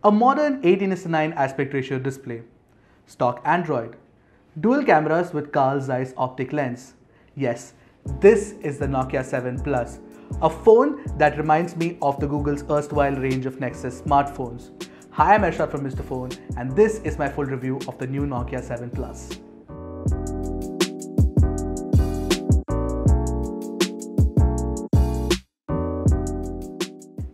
A modern 18:9 aspect ratio display. Stock Android. Dual cameras with Carl Zeiss optic lens. Yes, this is the Nokia 7 Plus, a phone that reminds me of the Google's erstwhile range of Nexus smartphones. Hi, I'm Ershad from Mr. Phone, and this is my full review of the new Nokia 7 Plus.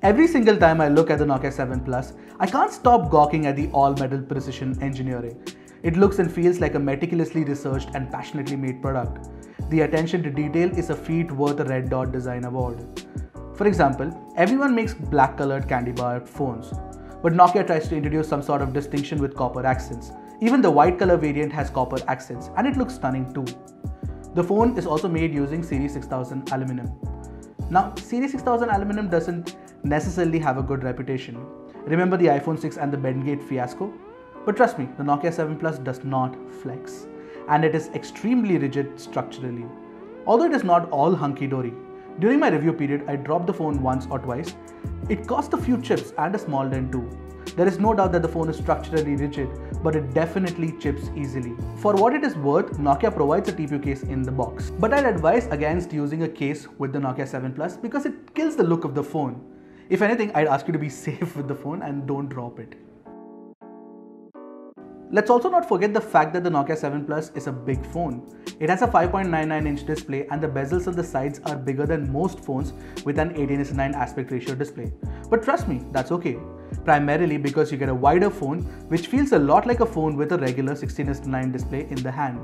Every single time I look at the Nokia 7 Plus, I can't stop gawking at the all-metal precision engineering. It looks and feels like a meticulously researched and passionately made product. The attention to detail is a feat worth a Red Dot Design Award. For example, everyone makes black-colored candy bar phones, but Nokia tries to introduce some sort of distinction with copper accents. Even the white color variant has copper accents, and it looks stunning too. The phone is also made using Series 6000 aluminum. Now, Series 6000 aluminum doesn't necessarily have a good reputation. Remember the iPhone 6 and the Bendgate fiasco? But trust me, the Nokia 7 Plus does not flex, and it is extremely rigid structurally. Although it is not all hunky-dory. During my review period, I dropped the phone once or twice. It cost a few chips and a small dent too. There is no doubt that the phone is structurally rigid, but it definitely chips easily. For what it is worth, Nokia provides a TPU case in the box. But I'd advise against using a case with the Nokia 7 Plus because it kills the look of the phone. If anything, I'd ask you to be safe with the phone and don't drop it. Let's also not forget the fact that the Nokia 7 Plus is a big phone. It has a 5.99-inch display and the bezels on the sides are bigger than most phones with an 18:9 aspect ratio display. But trust me, that's okay. Primarily because you get a wider phone which feels a lot like a phone with a regular 16:9 display in the hand.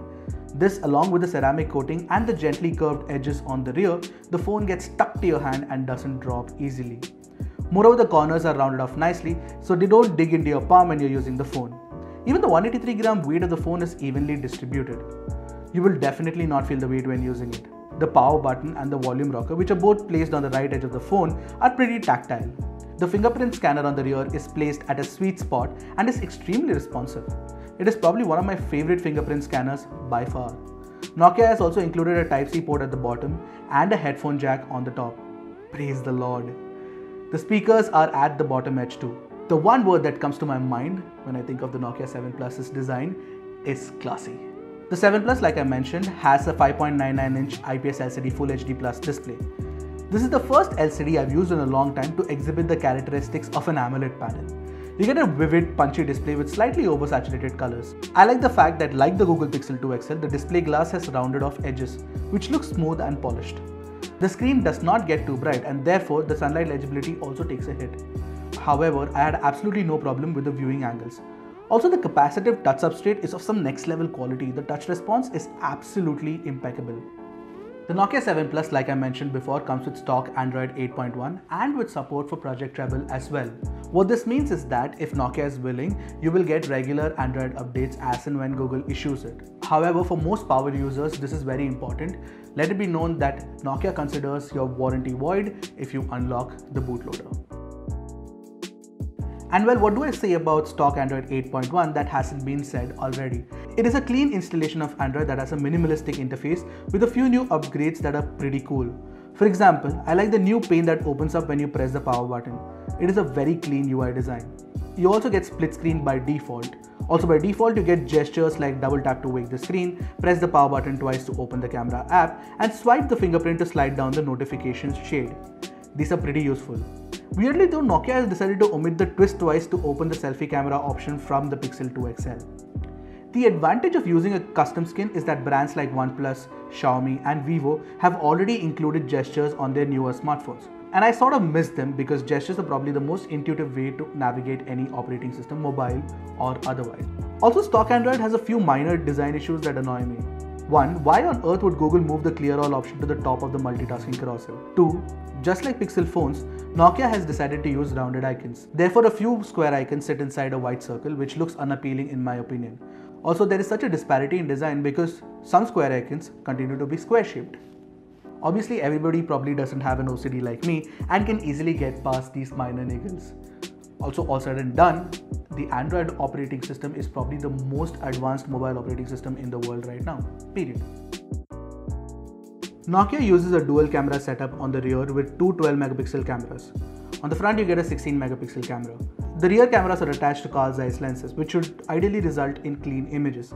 This, along with the ceramic coating and the gently curved edges on the rear, the phone gets stuck to your hand and doesn't drop easily. Moreover, the corners are rounded off nicely so they don't dig into your palm when you're using the phone. Even the 183-gram weight of the phone is evenly distributed. You will definitely not feel the weight when using it. The power button and the volume rocker, which are both placed on the right edge of the phone, are pretty tactile. The fingerprint scanner on the rear is placed at a sweet spot and is extremely responsive. It is probably one of my favorite fingerprint scanners by far. Nokia has also included a Type-C port at the bottom and a headphone jack on the top. Praise the Lord. The speakers are at the bottom edge too. The one word that comes to my mind when I think of the Nokia 7 Plus's design is classy. The 7 Plus, like I mentioned, has a 5.99-inch IPS LCD Full HD Plus display. This is the first LCD I've used in a long time to exhibit the characteristics of an AMOLED panel. You get a vivid, punchy display with slightly oversaturated colors. I like the fact that, like the Google Pixel 2 XL, the display glass has rounded off edges, which looks smooth and polished. The screen does not get too bright and therefore the sunlight legibility also takes a hit. However, I had absolutely no problem with the viewing angles. Also, the capacitive touch substrate is of some next level quality. The touch response is absolutely impeccable. The Nokia 7 Plus, like I mentioned before, comes with stock Android 8.1 and with support for Project Treble as well. What this means is that if Nokia is willing, you will get regular Android updates as and when Google issues it. However, for most power users, this is very important. Let it be known that Nokia considers your warranty void if you unlock the bootloader. And well, what do I say about stock Android 8.1 that hasn't been said already? It is a clean installation of Android that has a minimalistic interface with a few new upgrades that are pretty cool. For example, I like the new pane that opens up when you press the power button. It is a very clean UI design. You also get split screen by default. Also by default, you get gestures like double tap to wake the screen, press the power button twice to open the camera app, and swipe the fingerprint to slide down the notifications shade. These are pretty useful. Weirdly though, Nokia has decided to omit the twist twice to open the selfie camera option from the Pixel 2 XL. The advantage of using a custom skin is that brands like OnePlus, Xiaomi and Vivo have already included gestures on their newer smartphones. And I sort of miss them because gestures are probably the most intuitive way to navigate any operating system, mobile or otherwise. Also, stock Android has a few minor design issues that annoy me. 1. Why on earth would Google move the clear all option to the top of the multitasking carousel? 2. Just like Pixel phones, Nokia has decided to use rounded icons. Therefore, a few square icons sit inside a white circle, which looks unappealing in my opinion. Also, there is such a disparity in design because some square icons continue to be square shaped. Obviously, everybody probably doesn't have an OCD like me and can easily get past these minor niggles. Also, all said and done, the Android operating system is probably the most advanced mobile operating system in the world right now, period. Nokia uses a dual camera setup on the rear with two 12 megapixel cameras. On the front you get a 16 megapixel camera. The rear cameras are attached to car's eyes lenses, which should ideally result in clean images.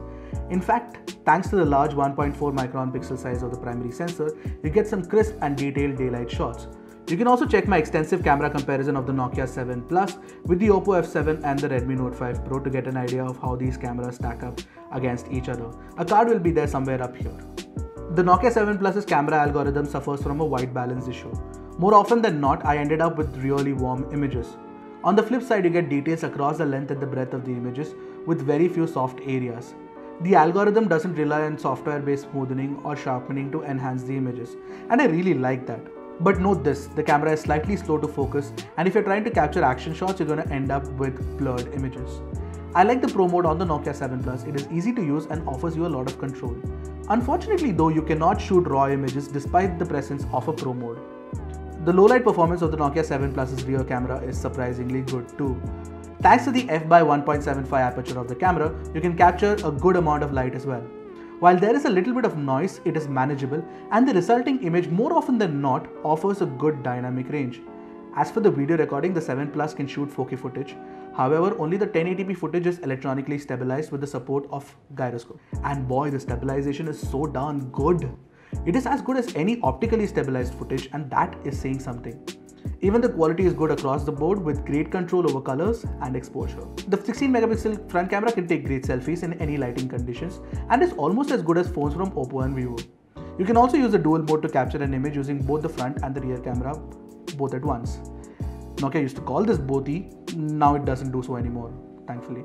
In fact, thanks to the large 1.4 micron pixel size of the primary sensor, you get some crisp and detailed daylight shots. You can also check my extensive camera comparison of the Nokia 7 Plus with the Oppo F7 and the Redmi Note 5 Pro to get an idea of how these cameras stack up against each other. A card will be there somewhere up here. The Nokia 7 Plus's camera algorithm suffers from a white balance issue. More often than not, I ended up with really warm images. On the flip side, you get details across the length and the breadth of the images with very few soft areas. The algorithm doesn't rely on software-based smoothing or sharpening to enhance the images, and I really like that. But note this, the camera is slightly slow to focus, and if you're trying to capture action shots, you're going to end up with blurred images. I like the Pro mode on the Nokia 7 Plus. It is easy to use and offers you a lot of control. Unfortunately though, you cannot shoot raw images despite the presence of a Pro mode. The low light performance of the Nokia 7 Plus's rear camera is surprisingly good too. Thanks to the f/1.75 aperture of the camera, you can capture a good amount of light as well. While there is a little bit of noise, it is manageable, and the resulting image more often than not offers a good dynamic range. As for the video recording, the 7 Plus can shoot 4K footage. However, only the 1080p footage is electronically stabilized with the support of gyroscope. And boy, the stabilization is so darn good. It is as good as any optically stabilized footage, and that is saying something. Even the quality is good across the board with great control over colors and exposure. The 16 megapixel front camera can take great selfies in any lighting conditions and is almost as good as phones from Oppo and Vivo. You can also use the dual mode to capture an image using both the front and the rear camera both at once. Nokia used to call this bothi, now it doesn't do so anymore, thankfully.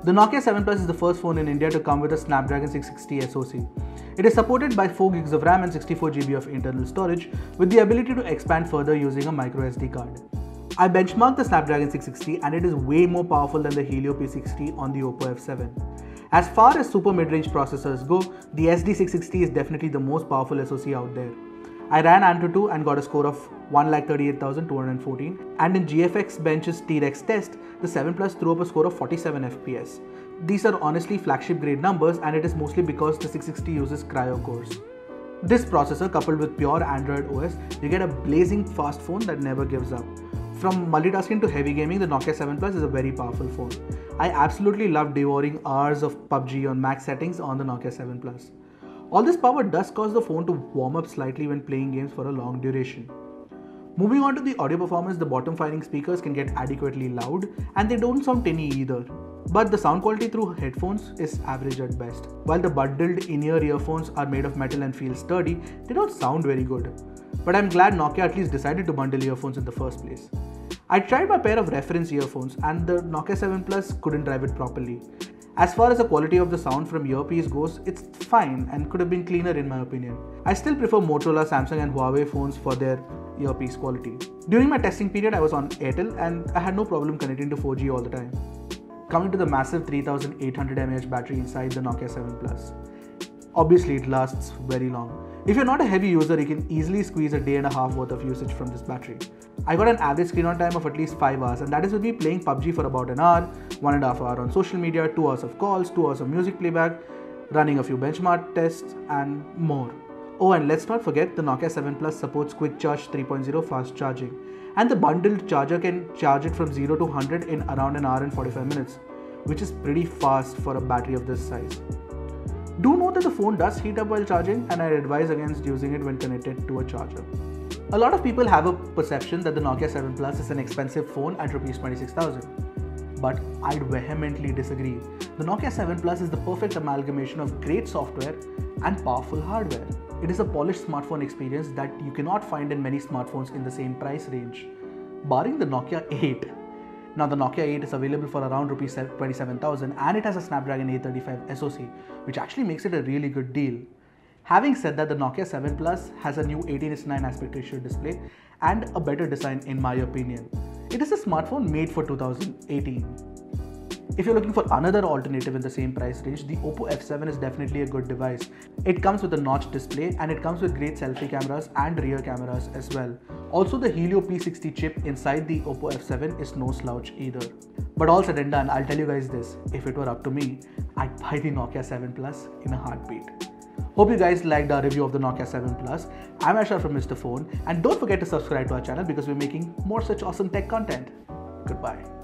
The Nokia 7 Plus is the first phone in India to come with a Snapdragon 660 SoC. It is supported by 4 GB of RAM and 64 GB of internal storage with the ability to expand further using a microSD card. I benchmarked the Snapdragon 660 and it is way more powerful than the Helio P60 on the Oppo F7. As far as super mid-range processors go, the SD660 is definitely the most powerful SoC out there. I ran Antutu and got a score of 138,214, and in GFX Bench's T-Rex test, the 7 Plus threw up a score of 47 FPS. These are honestly flagship grade numbers, and it is mostly because the 660 uses Cryo cores. This processor coupled with pure Android OS, you get a blazing fast phone that never gives up. From multitasking to heavy gaming, the Nokia 7 Plus is a very powerful phone. I absolutely love devouring hours of PUBG on max settings on the Nokia 7 Plus. All this power does cause the phone to warm up slightly when playing games for a long duration. Moving on to the audio performance, the bottom-firing speakers can get adequately loud and they don't sound tinny either. But the sound quality through headphones is average at best. While the bundled in-ear earphones are made of metal and feel sturdy, they don't sound very good. But I'm glad Nokia at least decided to bundle earphones in the first place. I tried my pair of reference earphones and the Nokia 7 Plus couldn't drive it properly. As far as the quality of the sound from earpiece goes, it's fine and could have been cleaner in my opinion. I still prefer Motorola, Samsung and Huawei phones for their earpiece quality. During my testing period, I was on Airtel and I had no problem connecting to 4G all the time. Coming to the massive 3800 mAh battery inside the Nokia 7 Plus. Obviously, it lasts very long. If you're not a heavy user, you can easily squeeze a day and a half worth of usage from this battery. I got an average screen on time of at least 5 hours, and that is with me playing PUBG for about an hour, 1.5 hours on social media, 2 hours of calls, 2 hours of music playback, running a few benchmark tests, and more. Oh, and let's not forget the Nokia 7 Plus supports Quick Charge 3.0 fast charging, and the bundled charger can charge it from 0 to 100 in around an hour and 45 minutes, which is pretty fast for a battery of this size. Do note that the phone does heat up while charging, and I advise against using it when connected to a charger. A lot of people have a perception that the Nokia 7 Plus is an expensive phone at Rs 26,000. But I'd vehemently disagree. The Nokia 7 Plus is the perfect amalgamation of great software and powerful hardware. It is a polished smartphone experience that you cannot find in many smartphones in the same price range, barring the Nokia 8. Now the Nokia 8 is available for around Rs 27,000 and it has a Snapdragon 835 SoC, which actually makes it a really good deal. Having said that, the Nokia 7 Plus has a new 18:9 aspect ratio display and a better design in my opinion. It is a smartphone made for 2018. If you're looking for another alternative in the same price range, the Oppo F7 is definitely a good device. It comes with a notched display and it comes with great selfie cameras and rear cameras as well. Also, the Helio P60 chip inside the Oppo F7 is no slouch either. But all said and done, I'll tell you guys this, if it were up to me, I'd buy the Nokia 7 Plus in a heartbeat. Hope you guys liked our review of the Nokia 7 Plus. I'm Ershad from Mr. Phone, and don't forget to subscribe to our channel because we're making more such awesome tech content. Goodbye.